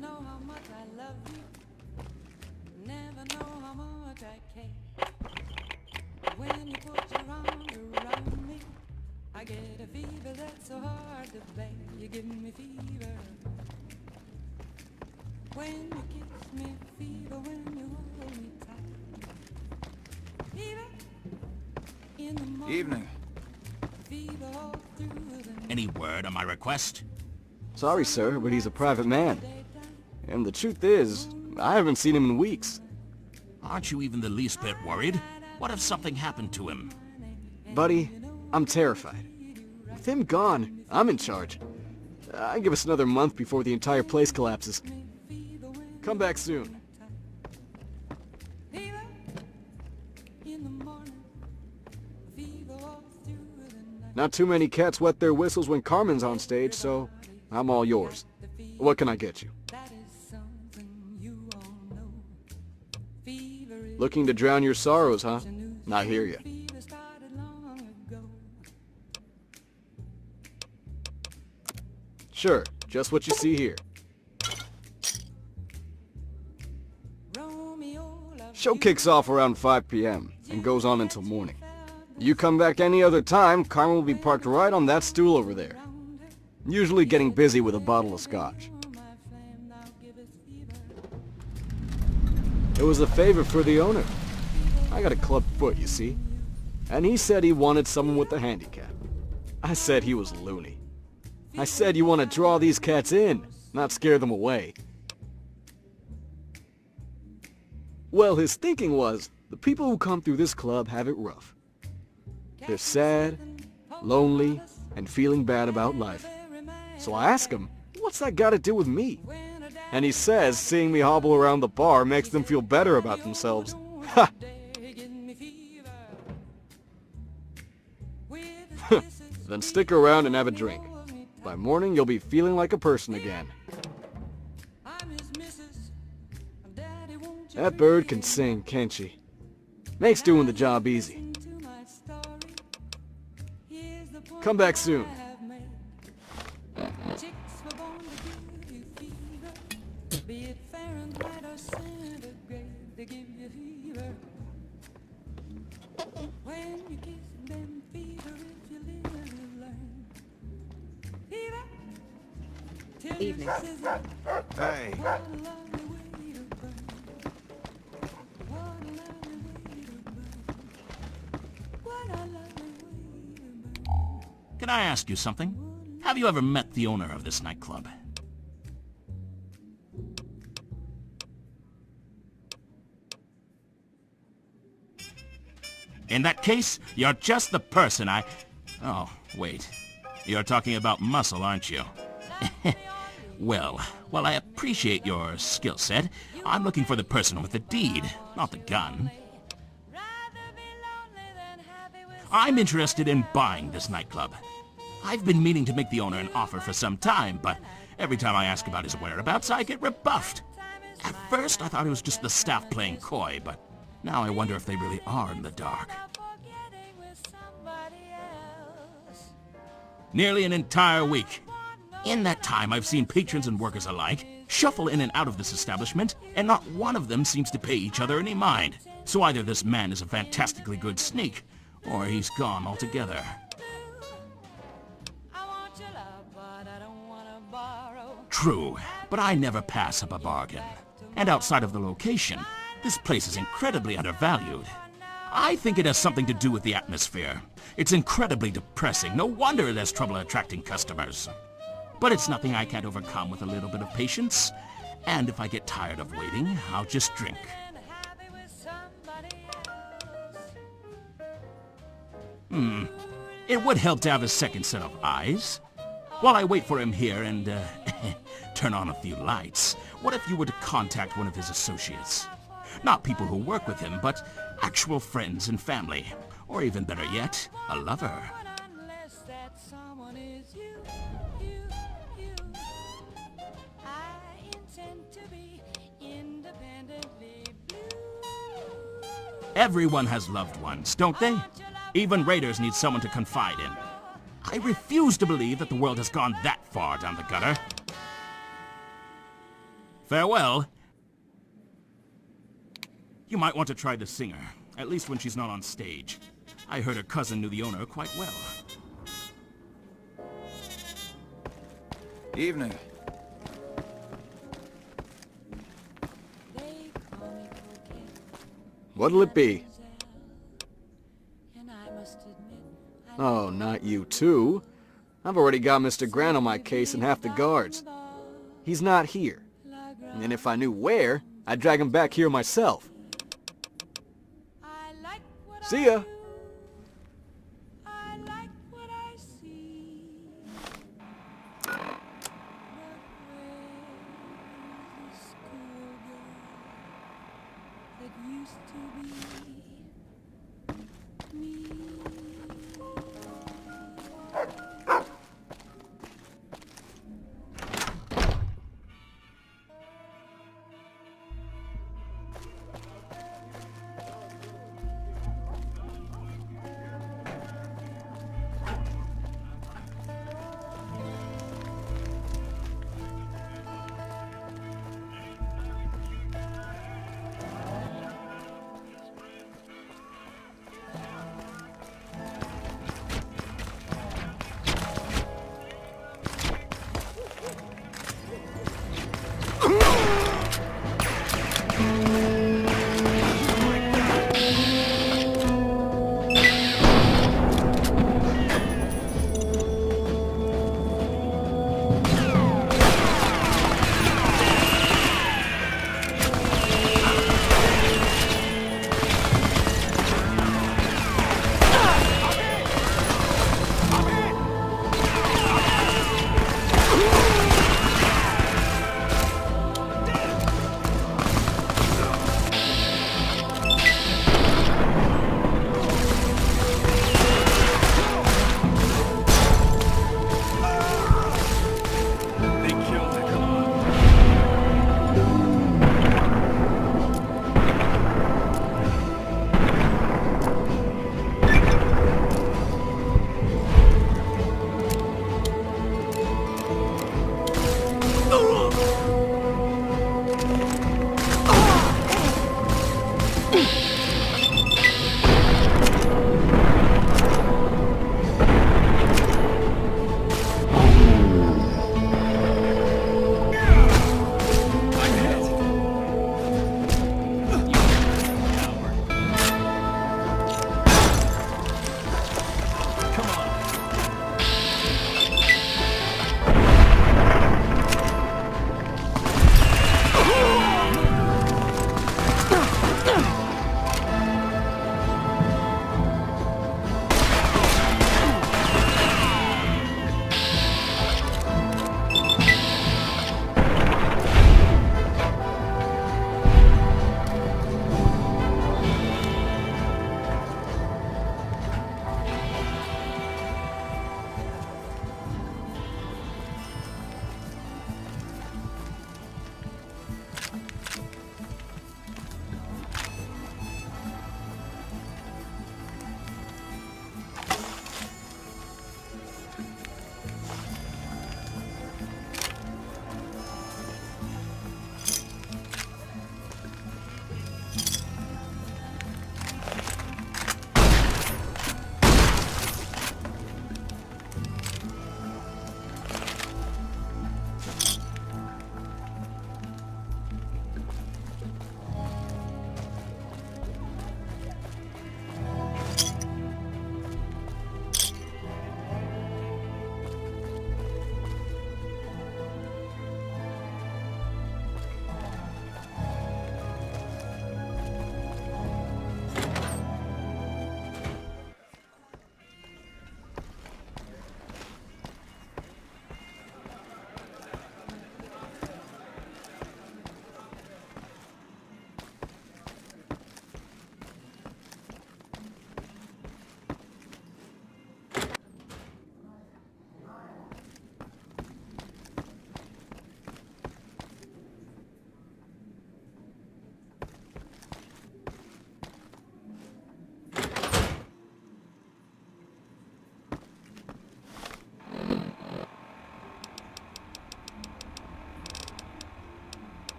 know how much I love you. Never know how much I care. When you put your arms around me, I get a fever that's so hard to bear. You give me fever. When you kiss me, fever. When you hold me tight. Fever in the morning. Evening. Fever all through the night. Any word on my request? Sorry, sir, but he's a private man. And the truth is, I haven't seen him in weeks. Aren't you even the least bit worried? What if something happened to him? Buddy, I'm terrified. With him gone, I'm in charge. Give us another month before the entire place collapses. Come back soon. Fever in the morning. Fever all through the night. Not too many cats wet their whistles when Carmen's on stage, so I'm all yours. What can I get you? That is something you all know. Fever is Looking to drown your sorrows, huh? I hear ya. fever started long ago. Sure, just what you see here. Romeo loved Show kicks off around 5 p.m. and goes on until morning. You come back any other time, Carmen will be parked right on that stool over there. Usually getting busy with a bottle of scotch. my flame, now give us fever. It was a favor for the owner. I got a clubbed foot, you see. And he said he wanted someone with a handicap. I said he was loony. I said you want to draw these cats in, not scare them away. Well, his thinking was, the people who come through this club have it rough. They're sad, lonely, and feeling bad about life. So I ask him, what's that got to do with me? And he says seeing me hobble around the bar makes them feel better about themselves. Ha! Then stick around and have a drink. By morning, you'll be feeling like a person again. That bird can sing, can't she? Makes doing the job easy. Come back soon. Evening. Hey. Can I ask you something? Have you ever met the owner of this nightclub? In that case, you're just the person I... Oh, wait. You're talking about muscle, aren't you? Well, while I appreciate your skill set, I'm looking for the person with the deed, not the gun. I'm interested in buying this nightclub. I've been meaning to make the owner an offer for some time, but every time I ask about his whereabouts, I get rebuffed. At first, I thought it was just the staff playing coy, but now I wonder if they really are in the dark. Nearly an entire week. In that time, I've seen patrons and workers alike shuffle in and out of this establishment, and not one of them seems to pay each other any mind. So either this man is a fantastically good sneak, or he's gone altogether. True, but I never pass up a bargain. And outside of the location, this place is incredibly undervalued. I think it has something to do with the atmosphere. It's incredibly depressing. No wonder it has trouble attracting customers. But it's nothing I can't overcome with a little bit of patience. And if I get tired of waiting, I'll just drink. It would help to have a second set of eyes. While I wait for him here and, turn on a few lights, what if you were to contact one of his associates? Not people who work with him, but actual friends and family. Or even better yet, a lover. Everyone has loved ones, don't they? Even raiders need someone to confide in. I refuse to believe that the world has gone that far down the gutter. Farewell. You might want to try the singer, at least when she's not on stage. I heard her cousin knew the owner quite well. Evening. They call me coquette, What'll it be? and I must admit, Oh, not you too. I've already got Mr. Grant on my case and half the guards. He's not here. And if I knew where, I'd drag him back here myself. I like what See I ya. do. I like what I see. But where's the schoolgirl that used to be me?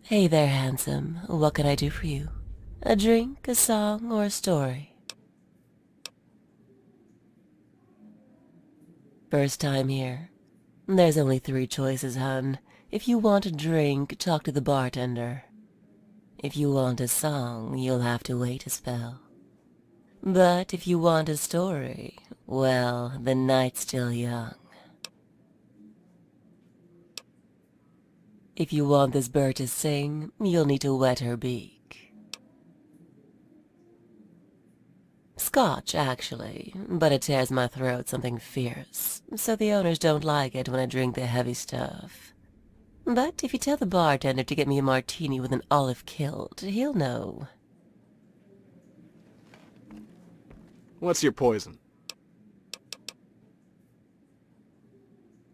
Hey there, handsome. What can I do for you? A drink, a song, or a story? First time here. There's only 3 choices, hun. If you want a drink, talk to the bartender. If you want a song, you'll have to wait a spell. But if you want a story, well, the night's still young. If you want this bird to sing, you'll need to wet her beak. Scotch, actually, but it tears my throat something fierce, so the owners don't like it when I drink the heavy stuff. But if you tell the bartender to get me a martini with an olive kilt, he'll know. What's your poison?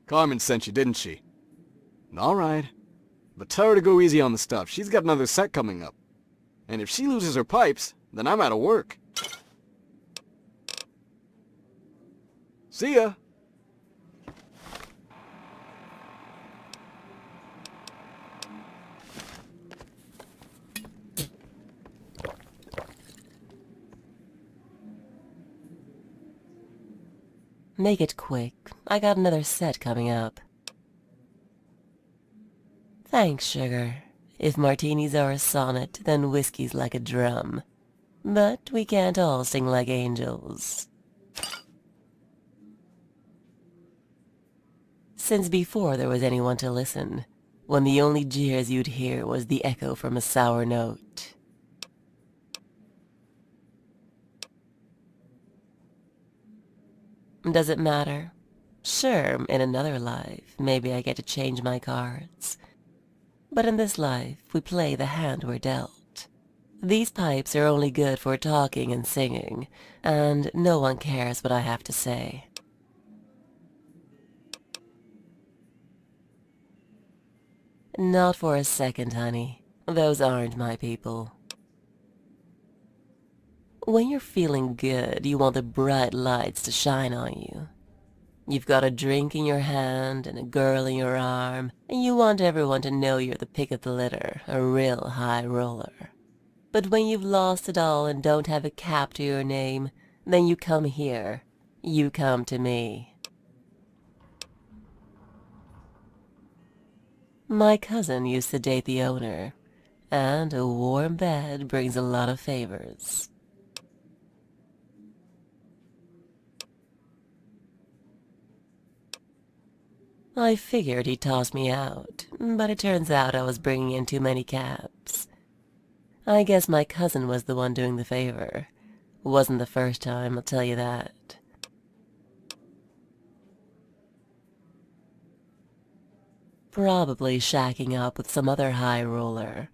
Carmen sent you, didn't she? All right. But tell her to go easy on the stuff. She's got another set coming up. And if she loses her pipes, then I'm out of work. See ya! Make it quick. I got another set coming up. Thanks, sugar. If martinis are a sonnet, then whiskey's like a drum. But we can't all sing like angels. Since before there was anyone to listen, when the only jeers you'd hear was the echo from a sour note. Does it matter? Sure, in another life, maybe I get to change my cards. But in this life, we play the hand we're dealt. These pipes are only good for talking and singing, and no one cares what I have to say. Not for a second, honey. Those aren't my people. When you're feeling good, you want the bright lights to shine on you. You've got a drink in your hand and a girl in your arm, and you want everyone to know you're the pick of the litter, a real high roller. But when you've lost it all and don't have a cap to your name, then you come here. You come to me. My cousin used to date the owner, and a warm bed brings a lot of favors. I figured he'd toss me out, but it turns out I was bringing in too many caps. I guess my cousin was the one doing the favor. Wasn't the first time, I'll tell you that. Probably shacking up with some other high roller.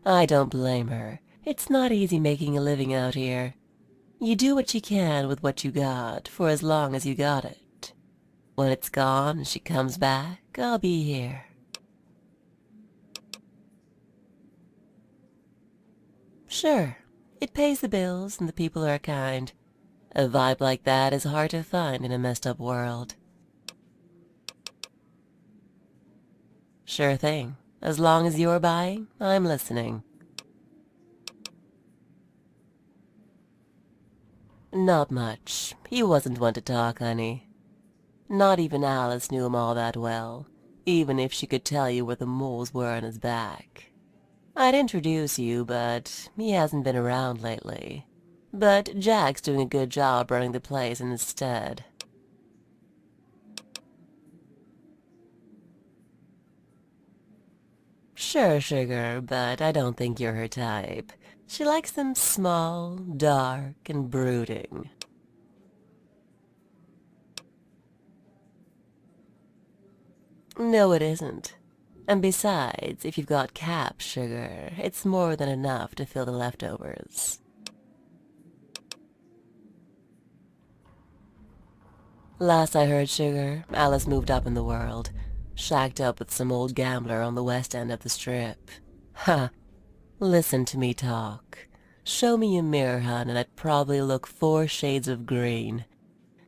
I don't blame her. It's not easy making a living out here. You do what you can with what you got, for as long as you got it. When it's gone and she comes back, I'll be here. Sure, it pays the bills and the people are kind. A vibe like that is hard to find in a messed up world. Sure thing. As long as you're buying, I'm listening. Not much. He wasn't one to talk, honey. Not even Alice knew him all that well, even if she could tell you where the moles were on his back. I'd introduce you, but he hasn't been around lately. But Jack's doing a good job running the place in his stead. Sure, sugar, but I don't think you're her type. She likes them small, dark, and brooding. No, it isn't. And besides, if you've got caps, sugar, it's more than enough to fill the leftovers. Last I heard, sugar, Alice moved up in the world. Shacked up with some old gambler on the west end of the strip. Ha! Listen to me talk. Show me a mirror, hun, and I'd probably look 4 shades of green.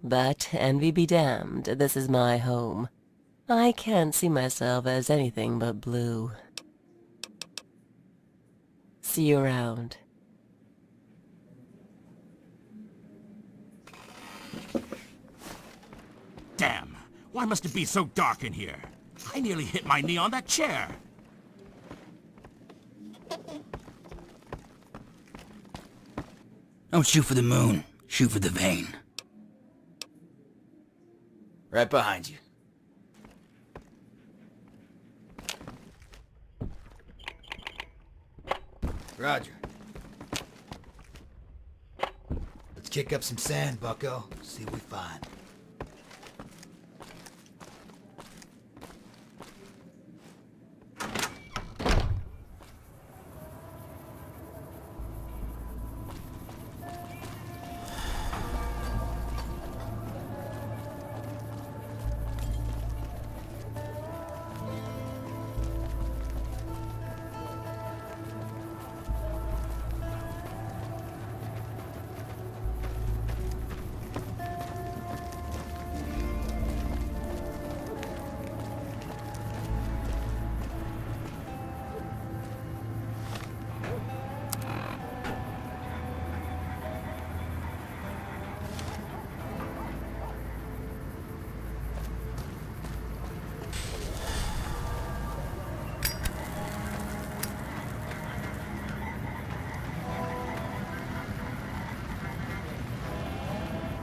But envy be damned, this is my home. I can't see myself as anything but blue. See you around. Damn, why must it be so dark in here? I nearly hit my knee on that chair. Don't shoot for the moon, shoot for the vein. Right behind you. Roger. Let's kick up some sand, bucko. See what we find.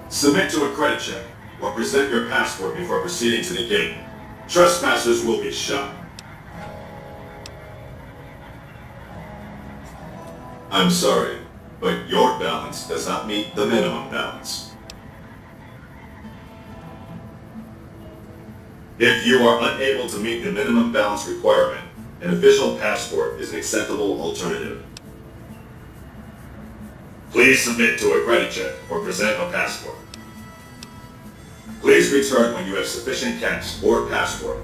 Submit to a credit check, or present your passport before proceeding to the gate. Trespassers will be shot. I'm sorry, but your balance does not meet the minimum balance. If you are unable to meet the minimum balance requirement, an official passport is an acceptable alternative. Please submit to a credit check or present a passport. Please return when you have sufficient cash or passport.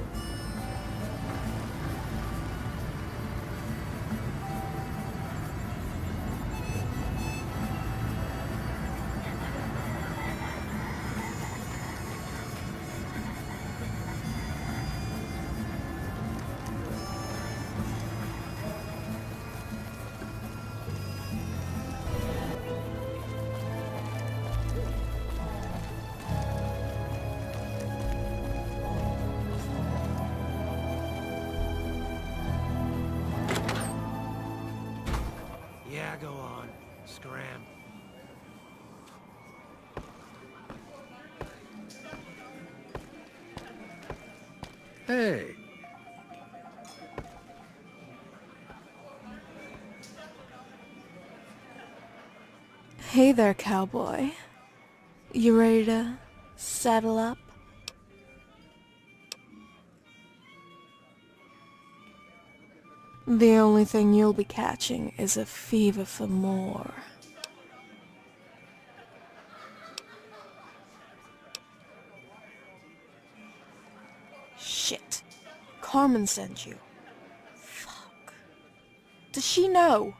Yeah, go on. Scram. Hey. Hey there, cowboy. You ready to saddle up? The only thing you'll be catching is a fever for more. Shit. Carmen sent you. Fuck. Does she know?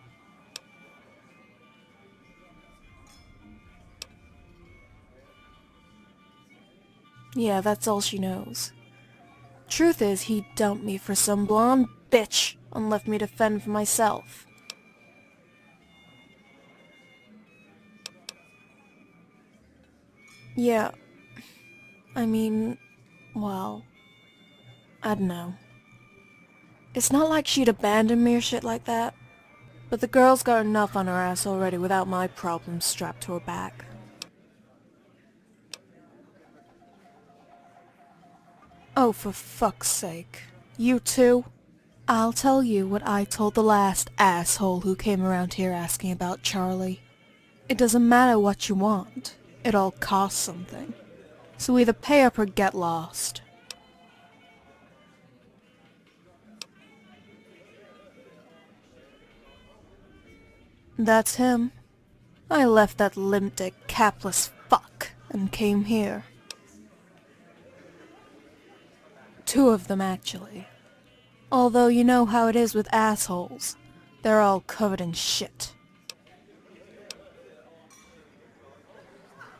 Yeah, that's all she knows. Truth is, he dumped me for some blonde bitch and left me to fend for myself. Yeah, I mean, well, I don't know. It's not like she'd abandon me or shit like that, but the girl's got enough on her ass already without my problems strapped to her back. Oh, for fuck's sake. You too? I'll tell you what I told the last asshole who came around here asking about Charlie. It doesn't matter what you want. It all costs something. So either pay up or get lost. That's him. I left that limp-dick, capless fuck and came here. Two of them, actually. Although you know how it is with assholes. They're all covered in shit.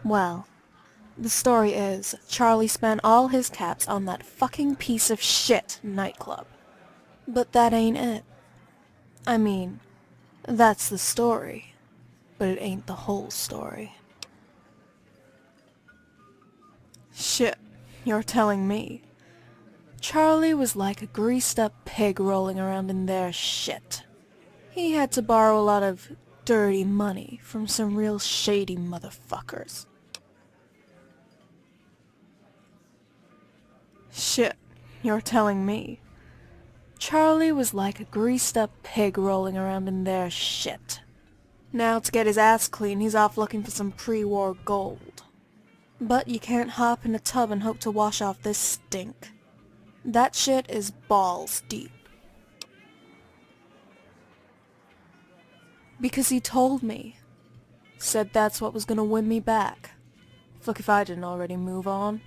Well, the story is, Charlie spent all his caps on that fucking piece of shit nightclub. But that ain't it. I mean, That's the story, but it ain't the whole story. Shit, you're telling me. Charlie was like a greased-up pig rolling around in their shit. He had to borrow a lot of dirty money from some real shady motherfuckers. Shit, you're telling me. Charlie was like a greased-up pig rolling around in their shit. Now to get his ass clean, he's off looking for some pre-war gold. But you can't hop in a tub and hope to wash off this stink. That shit is balls deep. Because he told me. Said that's what was gonna win me back. Fuck if I didn't already move on.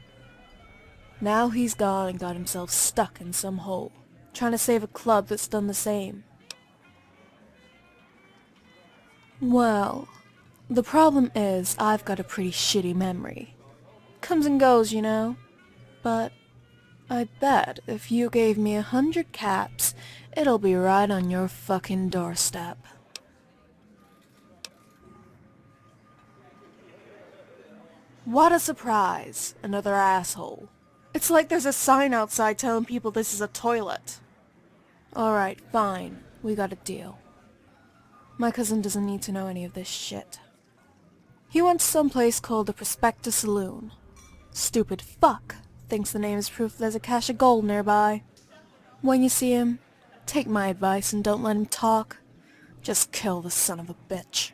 Now he's gone and got himself stuck in some hole, trying to save a club that's done the same. Well, the problem is I've got a pretty shitty memory. Comes and goes, you know. But I bet if you gave me 100 caps, it'll be right on your fucking doorstep. What a surprise! Another asshole. It's like there's a sign outside telling people this is a toilet. Alright, fine. We got a deal. My cousin doesn't need to know any of this shit. He went to some place called the Prospectus Saloon. Stupid fuck thinks the name is proof there's a cache of gold nearby. When you see him, take my advice and don't let him talk. Just kill the son of a bitch.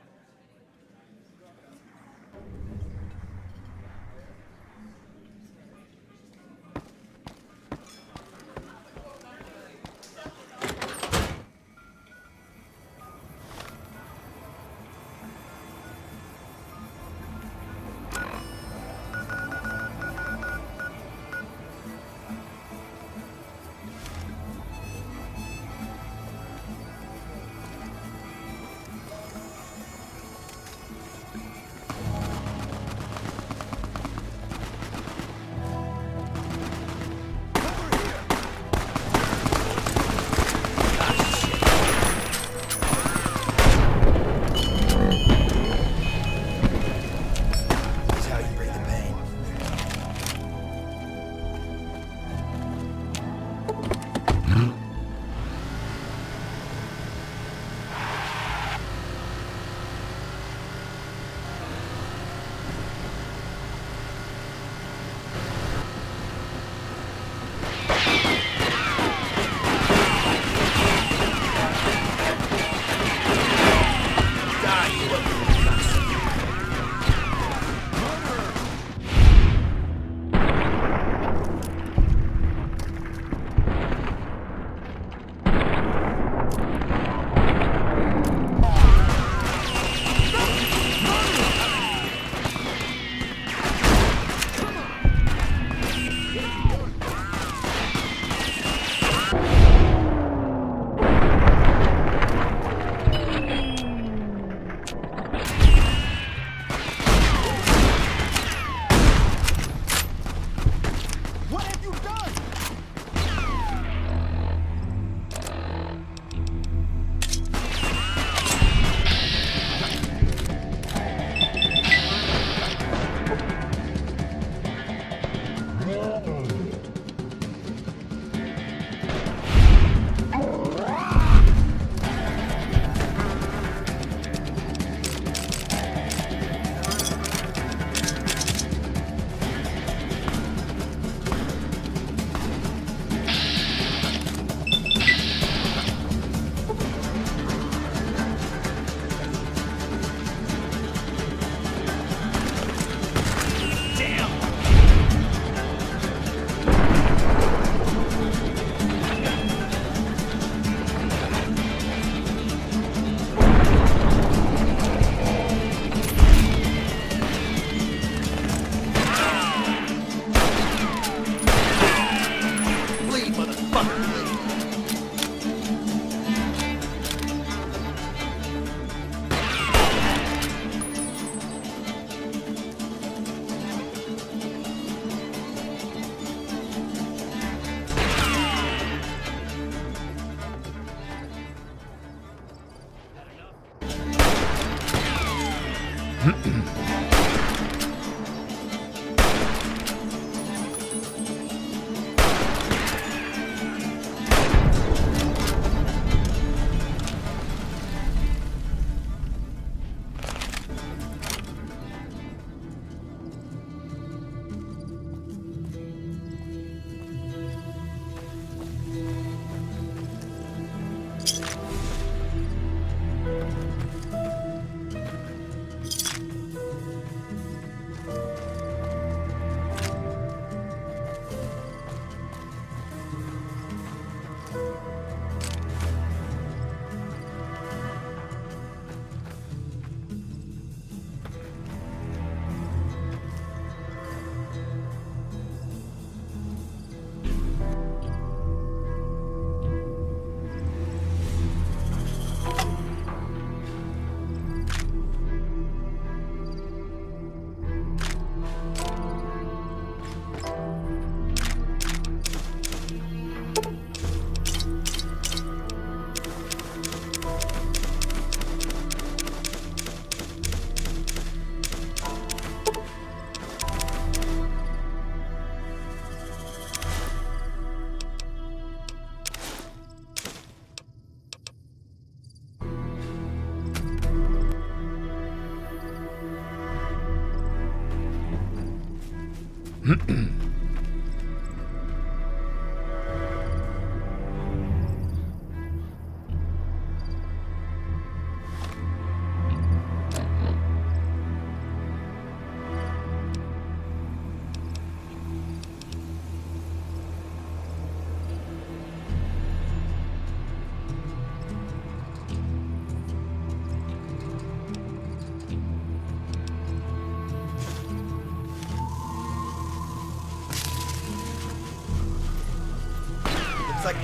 It's like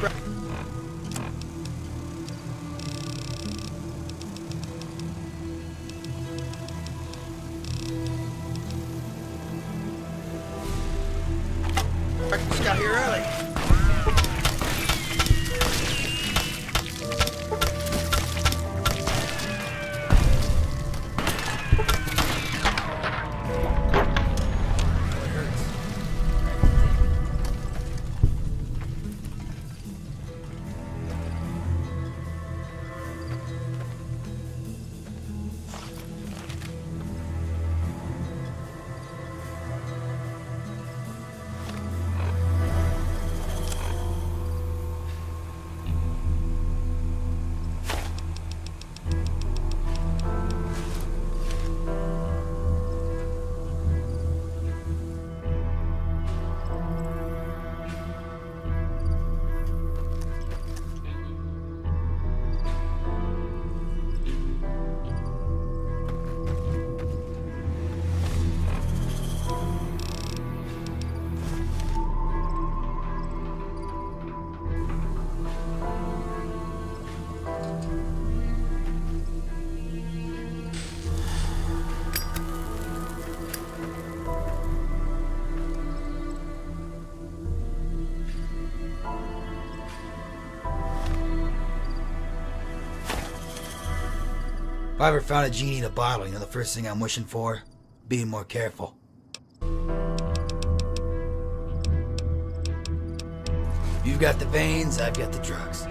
just got here early. If I ever found a genie in a bottle, you know the first thing I'm wishing for? Being more careful. You've got the veins, I've got the drugs.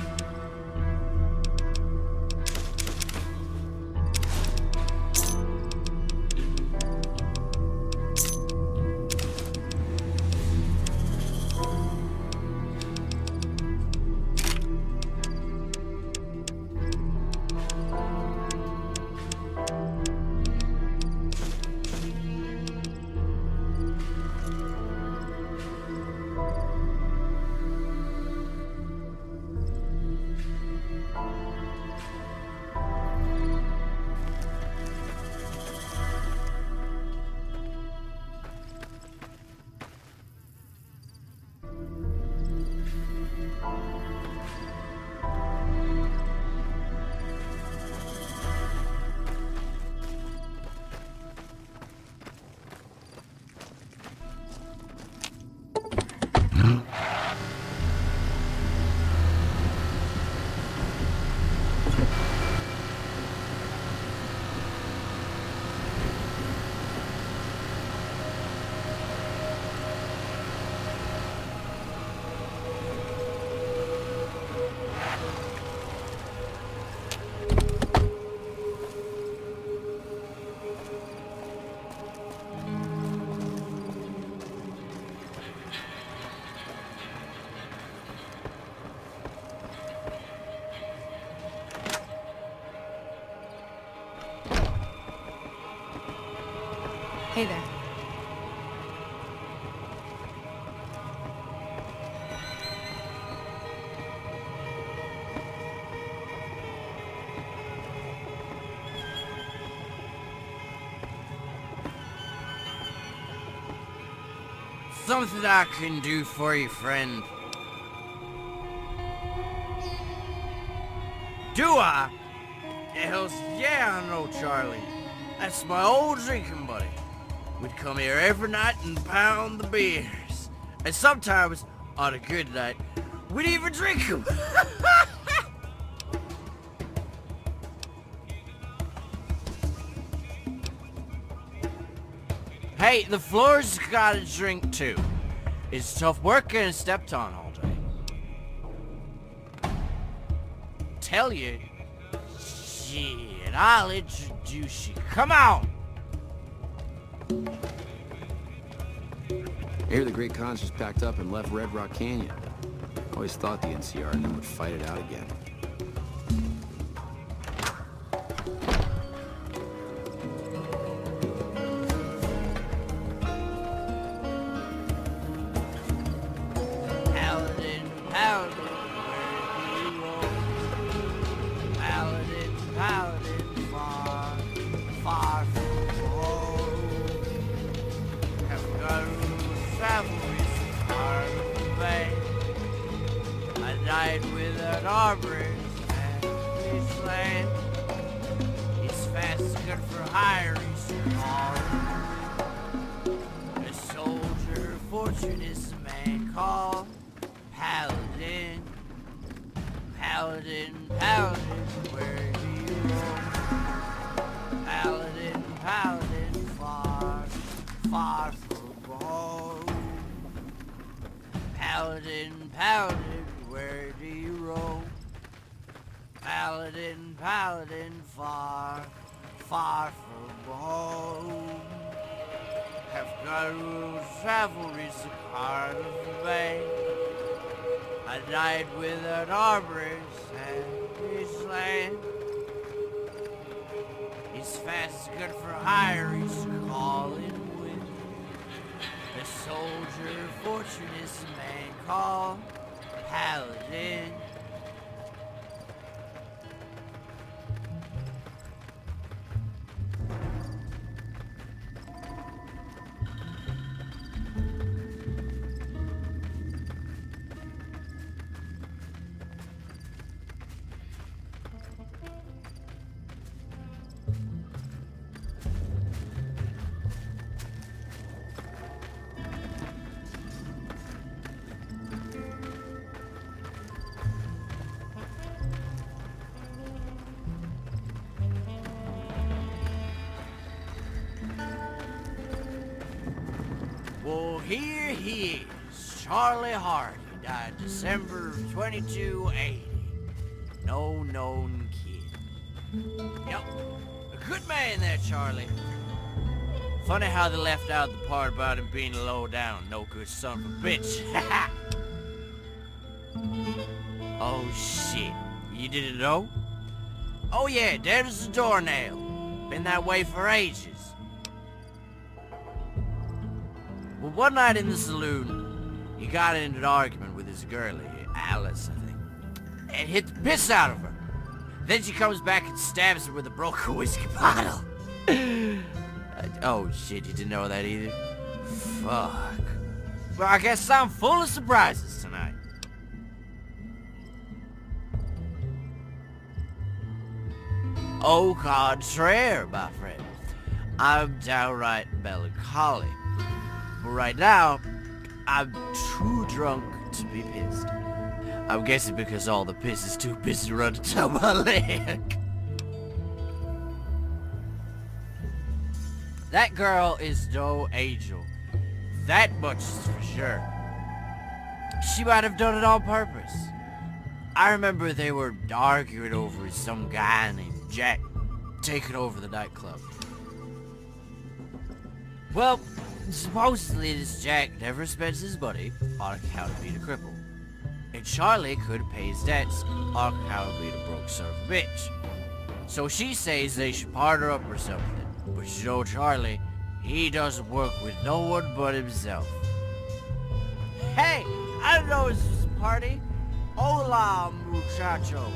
Hey there. Something I can do for you, friend. Do I? Hells yeah, I know Charlie. That's my old drinking buddy. We'd come here every night and pound the beers. And sometimes, on a good night, we'd even drink them. Hey, the floor's got a drink too. It's tough work getting stepped on all day. Tell you, shit, I'll introduce you. Come on! I hear the Great Khans just packed up and left Red Rock Canyon. Always thought the NCR and them would fight it out again. Well, here he is, Charlie Hardy, died December of 2280. No known kid. Yep, a good man there, Charlie. Funny how they left out the part about him being low down, no good son of a bitch. Oh shit, you didn't know? Oh yeah, there's the doornail. Been that way for ages. Well, one night in the saloon, he got into an argument with his girlie, Alice, I think, and hit the piss out of her. Then she comes back and stabs her with a broken whiskey bottle. Oh shit, you didn't know that either? Fuck. Well, I guess I'm full of surprises tonight. Au contraire, my friend. I'm downright melancholy. But right now, I'm too drunk to be pissed. I'm guessing because all the piss is too busy running down my leg. That girl is no angel. That much is for sure. She might have done it on purpose. I remember they were arguing over some guy named Jack taking over the nightclub. Well, supposedly this Jack never spends his money on account of being a cripple. And Charlie couldn't pay his debts on account of being a broke son of a bitch. So she says they should partner up or something. But you know Charlie, He doesn't work with no one but himself. Hey, I know this party. Hola, muchachos.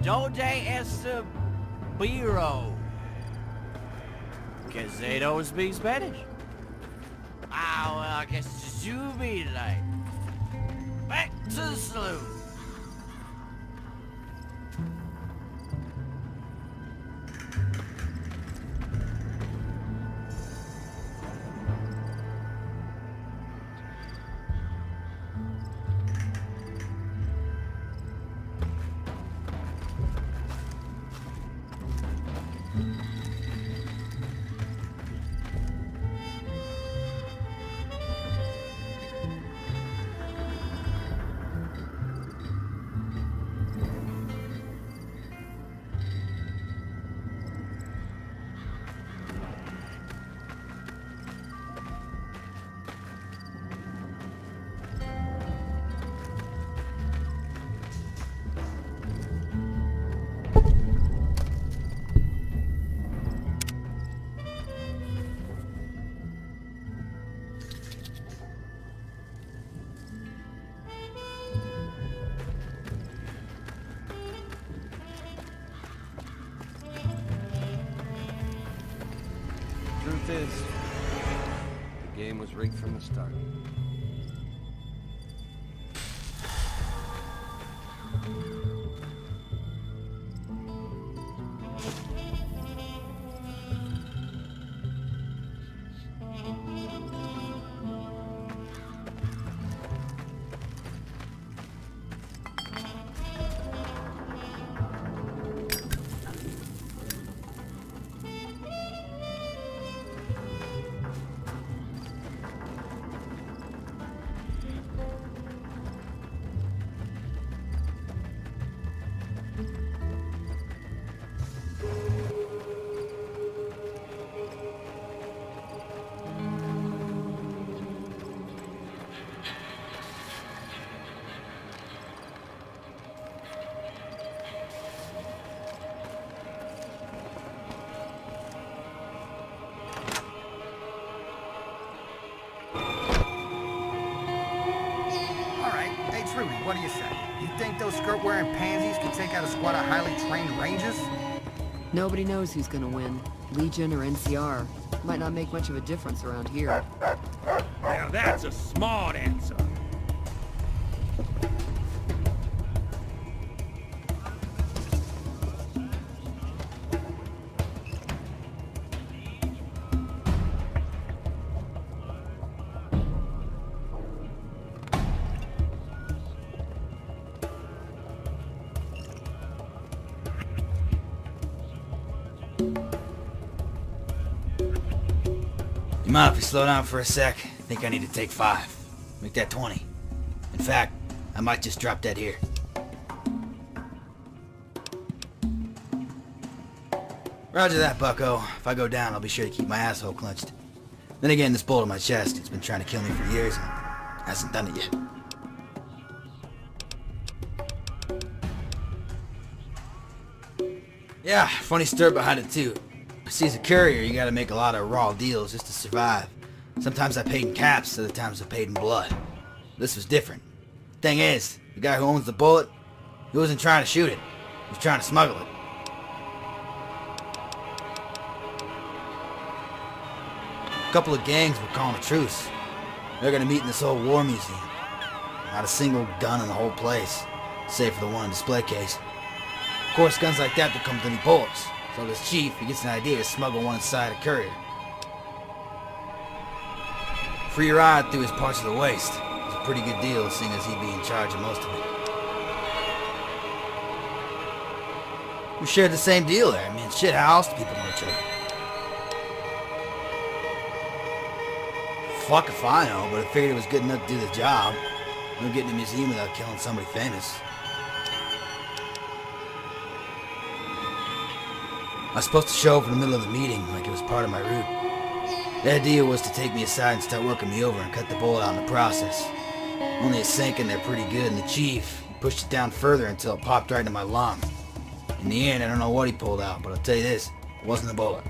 Donde está Biro? Because they don't speak Spanish. Ah, well, I guess it's just you and me tonight. Back to the saloon. Truth is, the game was rigged from the start. What do you say? You think those skirt-wearing pansies can take out a squad of highly trained rangers? Nobody knows who's gonna win. Legion or NCR. Might not make much of a difference around here. Now that's a smart answer. You mind if we slow down for a sec? I think I need to take 5. Make that 20. In fact, I might just drop that here. Roger that, bucko. If I go down, I'll be sure to keep my asshole clenched. Then again, this bullet in my chest, it's been trying to kill me for years and hasn't done it yet. Yeah, funny story behind it too. See, as a courier, you gotta make a lot of raw deals just to survive. Sometimes I paid in caps, other times I paid in blood. This was different. Thing is, the guy who owns the bullet, he wasn't trying to shoot it. He was trying to smuggle it. A couple of gangs were calling a truce. They're gonna meet in this old war museum. Not a single gun in the whole place, save for the one in display case. Of course, guns like that don't come with any bullets. So this chief, he gets an idea to smuggle one inside a courier. Free ride through his parts of the waste. It's a pretty good deal, seeing as he'd be in charge of most of it. We shared the same deal there. I mean, shit, how else do people know each other? Fuck if I know, but I figured it was good enough to do the job. No getting in a museum without killing somebody famous. I was supposed to show up in the middle of the meeting like it was part of my route. The idea was to take me aside and start working me over and cut the bullet out in the process. Only it sank in there pretty good, and the chief pushed it down further until it popped right into my lung. In the end, I don't know what he pulled out, but I'll tell you this, it wasn't a bullet.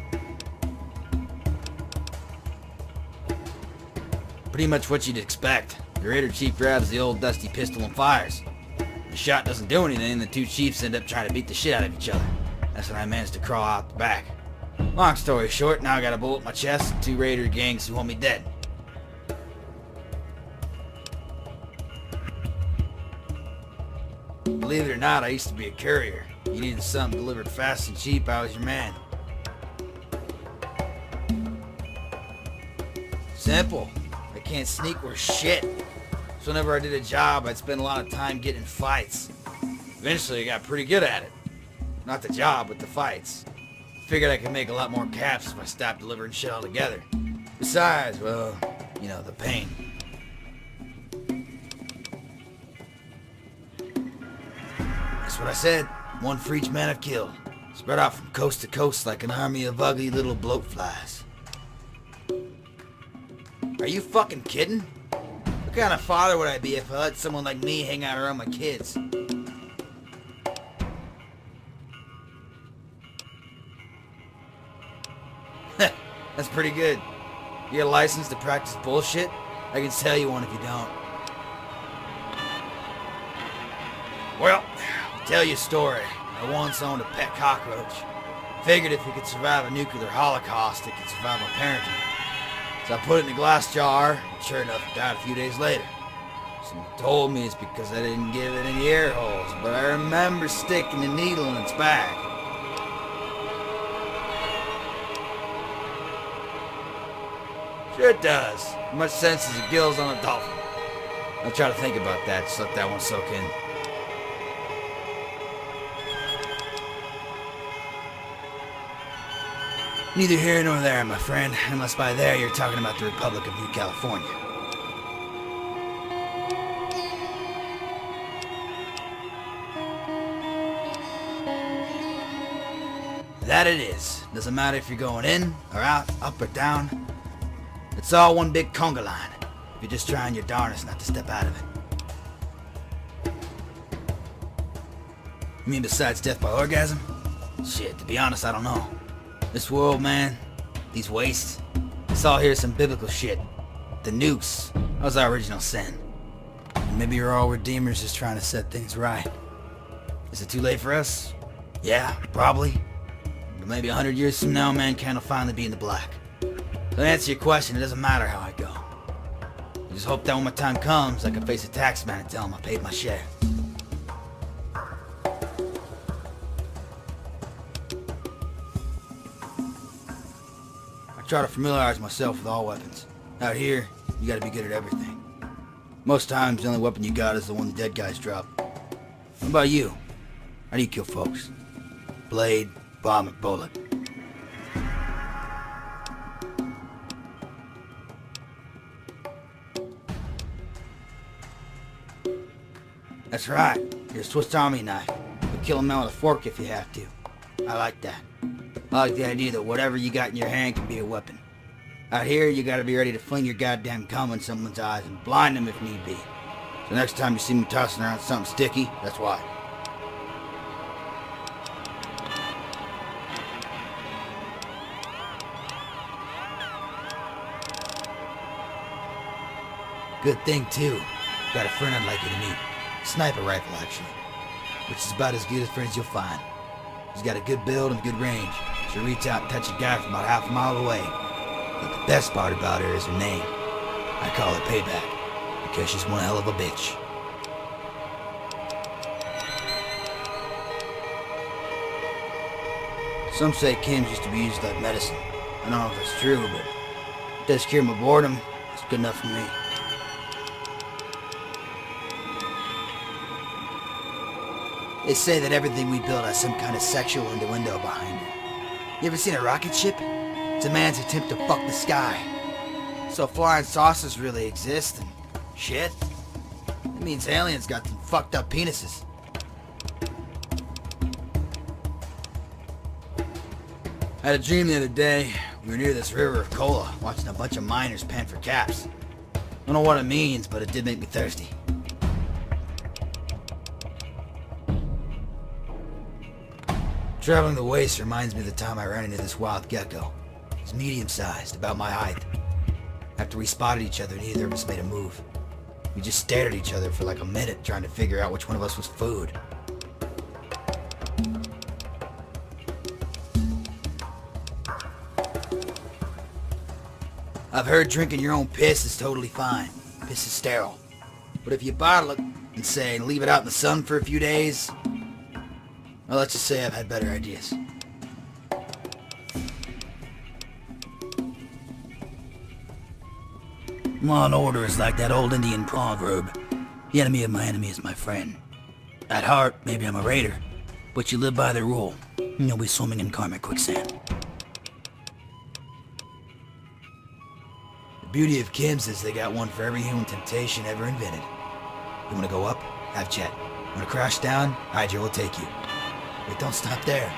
Pretty much what you'd expect. The Raider Chief grabs the old dusty pistol and fires. The shot doesn't do anything, the two chiefs end up trying to beat the shit out of each other. That's when I managed to crawl out the back. Long story short, now I got a bullet in my chest and two Raider gangs who want me dead. Believe it or not, I used to be a courier. You needed something delivered fast and cheap, I was your man. Simple. I can't sneak worth shit. So whenever I did a job, I'd spend a lot of time getting in fights. Eventually, I got pretty good at it. Not the job, but the fights. Figured I could make a lot more caps if I stopped delivering shit altogether. Besides, well, you know, the pain. That's what I said. One for each man I've killed. Spread out from coast to coast like an army of ugly little bloatflies. Are you fucking kidding? What kind of father would I be if I let someone like me hang out around my kids? That's pretty good. You get a license to practice bullshit? I can sell you one if you don't. Well, I'll tell you a story. I once owned a pet cockroach. Figured if it could survive a nuclear holocaust, it could survive my parenting. So I put it in a glass jar, and sure enough, it died a few days later. Someone told me it's because I didn't give it any air holes, but I remember sticking the needle in its back. Sure it does. As much sense as the gills on a dolphin. I'll try to think about that, just let that one soak in. Neither here nor there, my friend, unless by there you're talking about the Republic of New California. That it is. Doesn't matter if you're going in, or out, up or down. It's all one big conga line, if you're just trying your darnest not to step out of it. You mean besides death by orgasm? Shit, to be honest, I don't know. This world, man, these wastes, it's all here some biblical shit. The nukes, that was our original sin. And maybe you're all redeemers just trying to set things right. Is it too late for us? Yeah, probably. But maybe 100 years from now, mankind will finally be in the black. So to answer your question, it doesn't matter how I go. I just hope that when my time comes, I can face a tax man and tell him I paid my share. I try to familiarize myself with all weapons. Out here, you gotta be good at everything. Most times, the only weapon you got is the one the dead guys drop. What about you? How do you kill folks? Blade, bomb, or bullet? That's right. You're a Swiss Army knife. You'll kill a man with a fork if you have to. I like that. I like the idea that whatever you got in your hand can be a weapon. Out here, you gotta be ready to fling your goddamn gum in someone's eyes and blind them if need be. So next time you see me tossing around something sticky, that's why. Good thing, too. Got a friend I'd like you to meet. Sniper rifle, actually. Which is about as good as friends you'll find. He's got a good build and good range. She'll reach out and touch a guy from about half a mile away. But the best part about her is her name. I call her Payback, because she's one hell of a bitch. Some say chems used to be used like medicine. I don't know if it's true, but it does cure my boredom. It's good enough for me. They say that everything we build has some kind of sexual innuendo behind it. You ever seen a rocket ship? It's a man's attempt to fuck the sky. So flying saucers really exist and shit. It means aliens got some fucked up penises. I had a dream the other day. We were near this river of cola, watching a bunch of miners pan for caps. Don't know what it means, but it did make me thirsty. Traveling the waste reminds me of the time I ran into this wild gecko. It's medium-sized, about my height. After we spotted each other, neither of us made a move. We just stared at each other for like a minute, trying to figure out which one of us was food. I've heard drinking your own piss is totally fine. Piss is sterile. But if you bottle it and say leave it out in the sun for a few days, well, let's just say I've had better ideas. Law and order is like that old Indian proverb. The enemy of my enemy is my friend. At heart, maybe I'm a raider, but you live by the rule, and you'll be swimming in karmic quicksand. The beauty of Kim's is they got one for every human temptation ever invented. You wanna go up? Have chat. Wanna crash down? Hydra will take you. But don't stop there.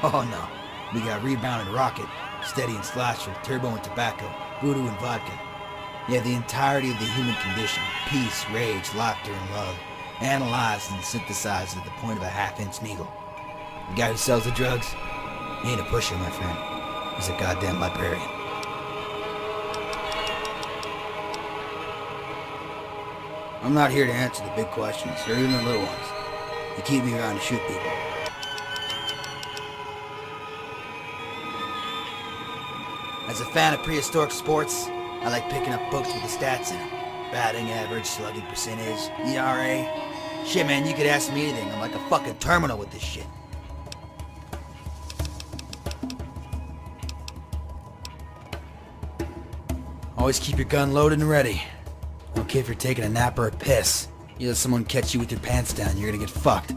Oh no. We got rebound and rocket, steady and slasher, turbo and tobacco, voodoo and vodka. You have the entirety of the human condition, peace, rage, laughter, and love, analyzed and synthesized at the point of a half-inch needle. The guy who sells the drugs, he ain't a pusher, my friend. He's a goddamn librarian. I'm not here to answer the big questions, or even the little ones. You keep me around to shoot people. As a fan of prehistoric sports, I like picking up books with the stats in them. Batting average, slugging percentage, ERA. Shit, man, you could ask me anything. I'm like a fucking terminal with this shit. Always keep your gun loaded and ready. Okay, if you're taking a nap or a piss, you let someone catch you with your pants down, you're gonna get fucked.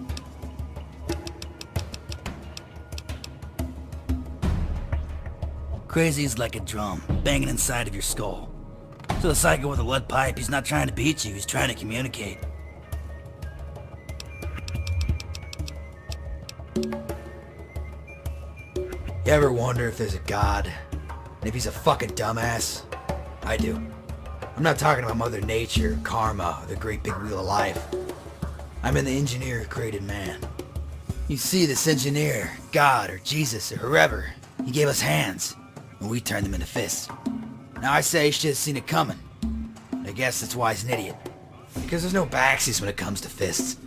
Crazy is like a drum, banging inside of your skull. To the psycho with a lead pipe, he's not trying to beat you, he's trying to communicate. You ever wonder if there's a god? And if he's a fucking dumbass? I do. I'm not talking about Mother Nature, karma, or the great big wheel of life. I mean the engineer who created man. You see, this engineer, God, or Jesus, or whoever, he gave us hands, and we turned them into fists. Now I say he should have seen it coming. I guess that's why he's an idiot. Because there's no backsies when it comes to fists.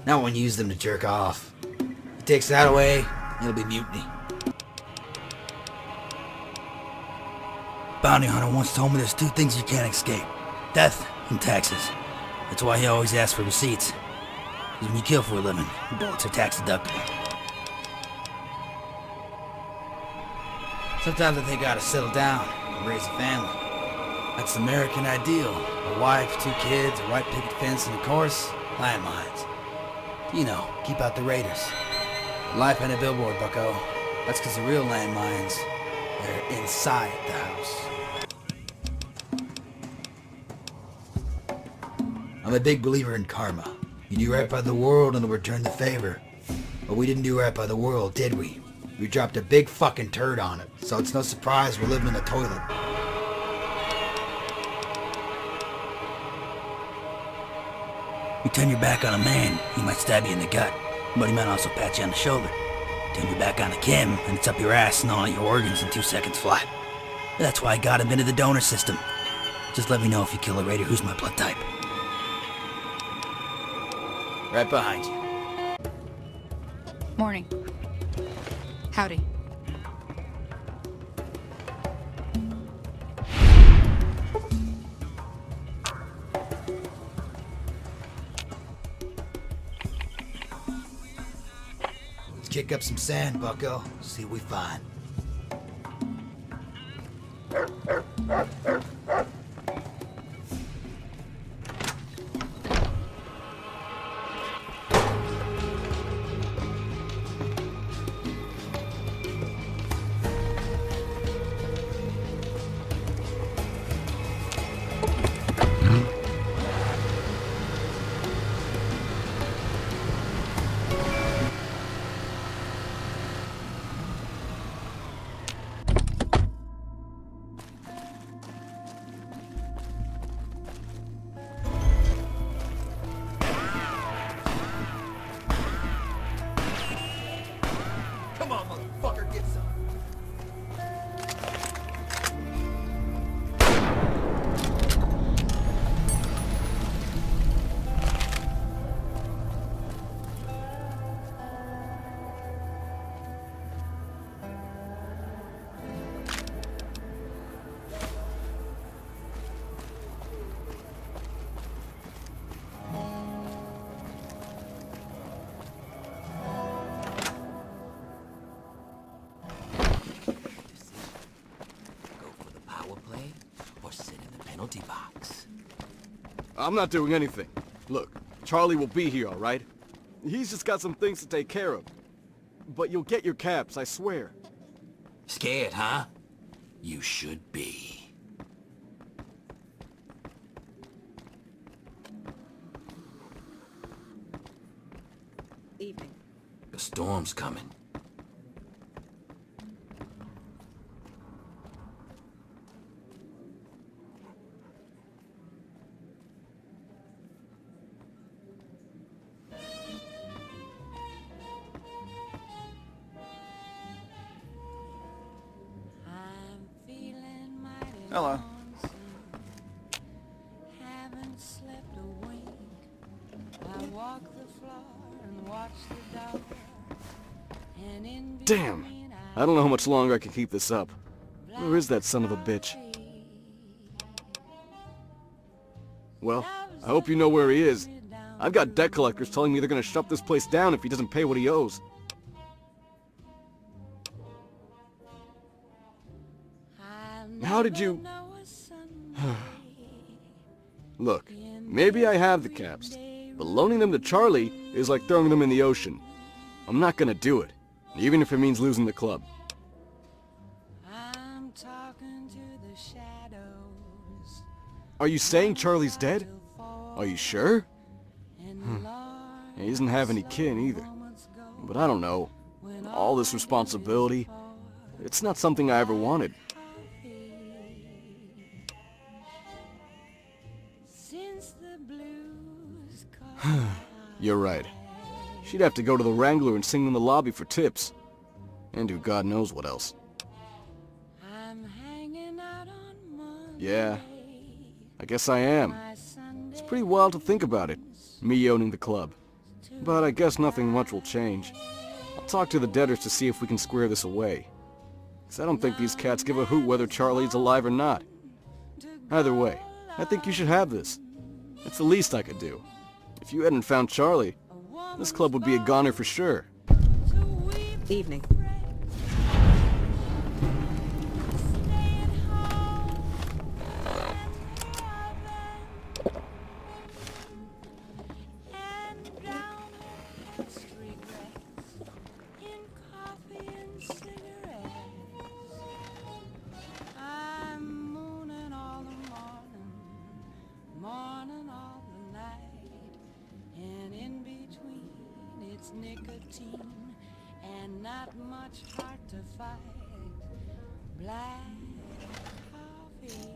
Not when you use them to jerk off. He takes that away, it'll be mutiny. Bounty hunter once told me there's two things you can't escape. Death and taxes. That's why he always asks for receipts. Because when you kill for a living, your bullets are tax deductible. Sometimes I think I gotta settle down and raise a family. That's the American ideal. A wife, 2 kids, a white picket fence, and of course, landmines. You know, keep out the raiders. Life ain't a billboard, bucko. That's because the real landmines, they're inside the house. I'm a big believer in karma. You do right by the world and it'll return the favor. But we didn't do right by the world, did we? We dropped a big fucking turd on it, so it's no surprise we're living in a toilet. You turn your back on a man, he might stab you in the gut, but he might also pat you on the shoulder. Turn your back on a Kim, and it's up your ass and all your organs in 2 seconds flat. That's why I got him into the donor system. Just let me know if you kill a raider who's my blood type. Right behind you. Morning. Howdy. Let's kick up some sand, bucko. See what we find. penalty box. I'm not doing anything. Look, Charlie will be here, all right? He's just got some things to take care of. But you'll get your caps, I swear. Scared, huh? You should be. Evening. The storm's coming. Hello. Haven't slept a wink. I walk the floor and watch the dog. And in Damn! I don't know how much longer I can keep this up. Where is that son of a bitch? Well, I hope you know where he is. I've got debt collectors telling me they're gonna shut this place down if he doesn't pay what he owes. How did you... Look, maybe I have the caps, but loaning them to Charlie is like throwing them in the ocean. I'm not gonna do it, even if it means losing the club. I'm talking to the shadows. Are you saying Charlie's dead? Are you sure? He doesn't have any kin either. But I don't know. All this responsibility, it's not something I ever wanted. You're right. She'd have to go to the Wrangler and sing in the lobby for tips. And do God knows what else. Yeah, I guess I am. It's pretty wild to think about it, me owning the club. But I guess nothing much will change. I'll talk to the debtors to see if we can square this away. 'Cause I don't think these cats give a hoot whether Charlie's alive or not. Either way, I think you should have this. It's the least I could do. If you hadn't found Charlie, this club would be a goner for sure. Evening. Nicotine and not much heart to fight. Black coffee.